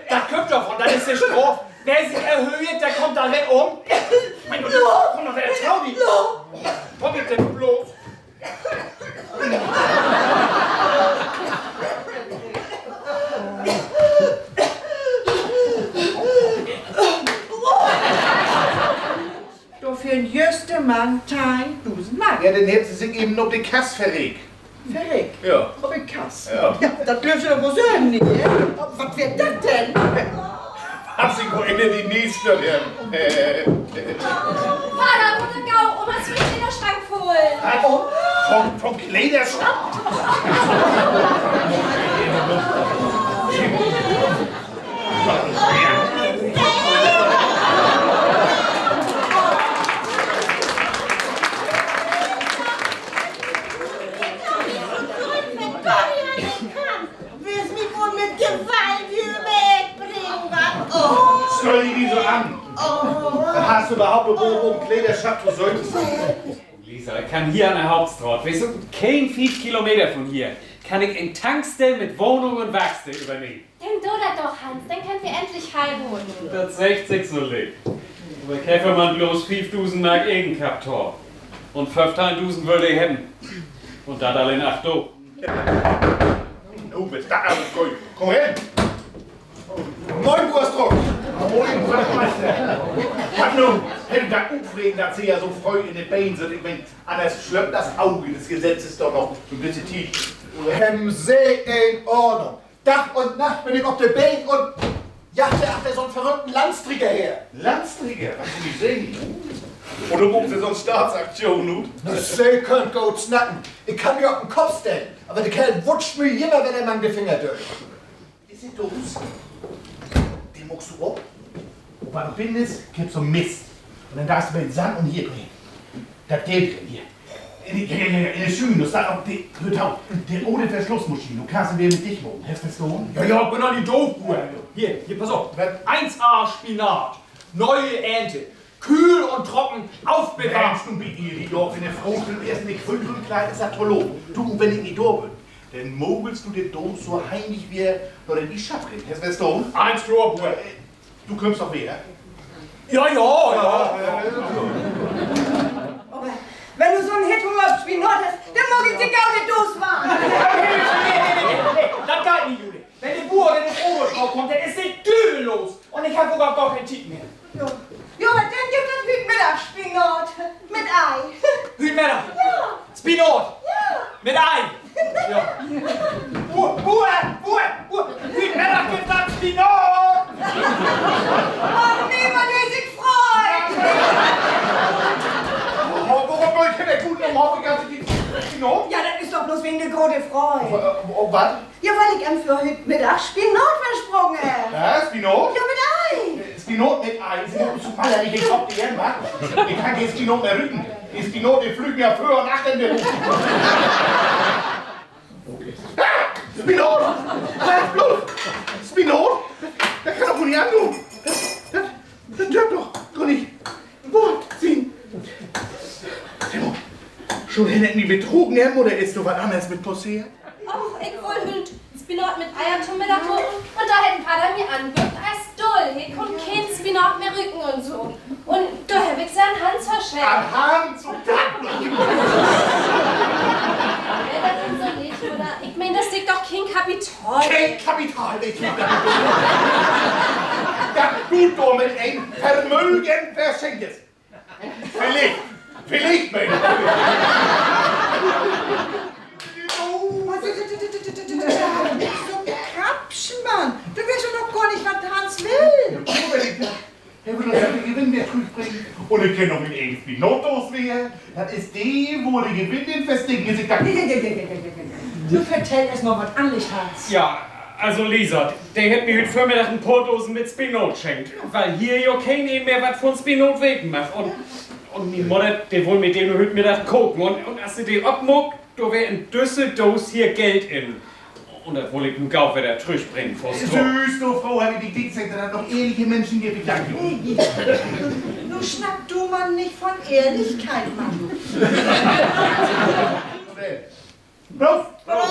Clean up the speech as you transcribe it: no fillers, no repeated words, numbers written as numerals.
das kommt davon, das ist der Strophe. Wer sich erhöht, der kommt da nicht um. Mein Gott, komm doch, wer trau dich. Komm jetzt denn bloß. Du für den jüngsten Mann 1000 Mark. Ja, dann hätten sie sich eben noch die Kasse verregt. Verrückt. Ja. Ob ich Kass. Ja. Ja, das dürft ihr doch wohl sagen, nicht? Was wird das denn? Hab sie go in die nächste. Vater, gute Gau, Oma Switch in der Schrank holen. Vom Kleiderschrank. Willst mich wohl mit Gewalt hier wegbringen, was? Oh. Stell dich nicht so an. Hast du überhaupt eine Wohnung Kleiderschrank zu sollen? Lisa, ich kann hier an der Hauptstraße, weißt du, kein 5 Kilometer von hier, kann ich ein Tankstelle mit Wohnung und Werkstatt übernehmen. Denk du das doch, Hans, dann können wir endlich heimholen. Das 60 so lieb. Aber Käfermann bloß 5000 Mark Eigenkapital. Und 15.000 würde ich haben. Und das alle in 8 Do. Du bist da alles gut. Komm hin. Moin, Wurstruck. Moin, Wachtmeister. Was nun? Hätte da aufregen, dass sie ja so voll in den Beinen sind. Ich mein, anders schleppt das Auge des Gesetzes doch noch ein bisschen tief. See in Ordnung. Tag und Nacht bin ich auf der Beine und jachte achter so einen verrückten Landstrieger her. Landstrieger, was du nicht sehen? Oder buchst du so eine Staatsaktion, nun? Das See könnt gut snacken. Ich kann mir auf den Kopf stellen, aber der Kerl wutscht mir immer, wenn er mal den Finger durch. Ist sie doof? Den muckst du ab. Und wenn du bindest, gibst du Mist. Und dann darfst du mit Sand und hier bringen. Das Geld drin, hier. In den Schuhen, das sagt auch, hört auf, der ohne Verschlussmaschine, du kannst ihn wieder mit dich machen. Hast du das geholt? Ja, ja, bin doch nicht doof, Bruder. Hier, pass auf. 1A Spinat. Neue Ernte. Kühl und trocken aufbewahrt. Mensch, du bist ihr, die Dorf in der Frau, du erst nicht früh klein ist, das Tolo. Du, wenn ich nicht da bin, dann mogelst du den Dom so heimlich wie nur in die Schaft kriegen. Hast du das Dom? 1 klar, Bruder. Du kommst doch wieder. Ja. Aber wenn du so einen hetero Spinat hast, dann mag ich dich gar nicht losfahren. Das geht nicht, Juli. Wenn die Bauer in den Oberschrauben kommt, dann ist die Tür los. Und ich habe sogar gar keinen Tick mehr. Ja, aber dann gibt es Hütmittagsspinat mit Ei. Hütmänner. Ja. Spinat. Ja. Mit Ei. Ja. Bauer. Hütmänner gibt das Spinat. Oh, niemand, der sich freut. Warum soll ich denn guten Morgen ganze Spinat? Ja, das ist doch bloß wegen der großen Freude. Was? Ja, weil ich an für heute Mittag Spinat versprungen habe. Ja, Spinat? Ja, mit Ei. Spinat mit Ei. Spinat zu Maler, ich den Kopf dir macht. Ich kann den Spinat mehr rücken. Die Spinat, die flügen ja früher und nachher in der Luft. Spinat! Halt bloß! Spinat? Das kann doch wohl nicht antun. Das dürft doch nicht. Wort ziehen. Timo, schon hätten die betrogen haben oder ist noch was anderes mit passiert? Och, ich wollte Spinat mit Eier zum Mittag holen und da hätten Vater mir angewirkt als Dull. Ich konnte kein Spinat mehr rücken und so. Und da hab ich seinen Hans verschenkt. An Hand zu Daten! Ja, das ist so nicht, oder? Ich meine, das liegt doch kein Kapital. Kein Kapital, ich das du damit ein Vermögen verschenkst. Vielleicht, meine So Krapschen, Mann. Du weißt doch noch gar nicht, was Hans will. Er will das Gewinn mehr zurückbringen. Und ich kenne noch mit einem Spinotos mehr. Das ist die, wo die Gewinn in festigen sich da. Du vertell erst mal was anderes, Hans. Ja, also Lisa, der hat mir heute Vormittag ein paar Dosen mit Spinat geschenkt. Weil hier ja kein mehr was von Spinat wegen macht. Und die Mutter, die wollen mit dem heute Mittag gucken. Und als sie den abmuckt, da wäre in Düsseldorf hier Geld in. Und da wollte ich nun Gau wieder zurückbringen vor Süß, du Frau, habe ich die Dienstag, dass noch ehrliche Menschen gibt. Ich danke dir. Nun schnapp du mal nicht von Ehrlichkeit, Mann. Prost! Prost!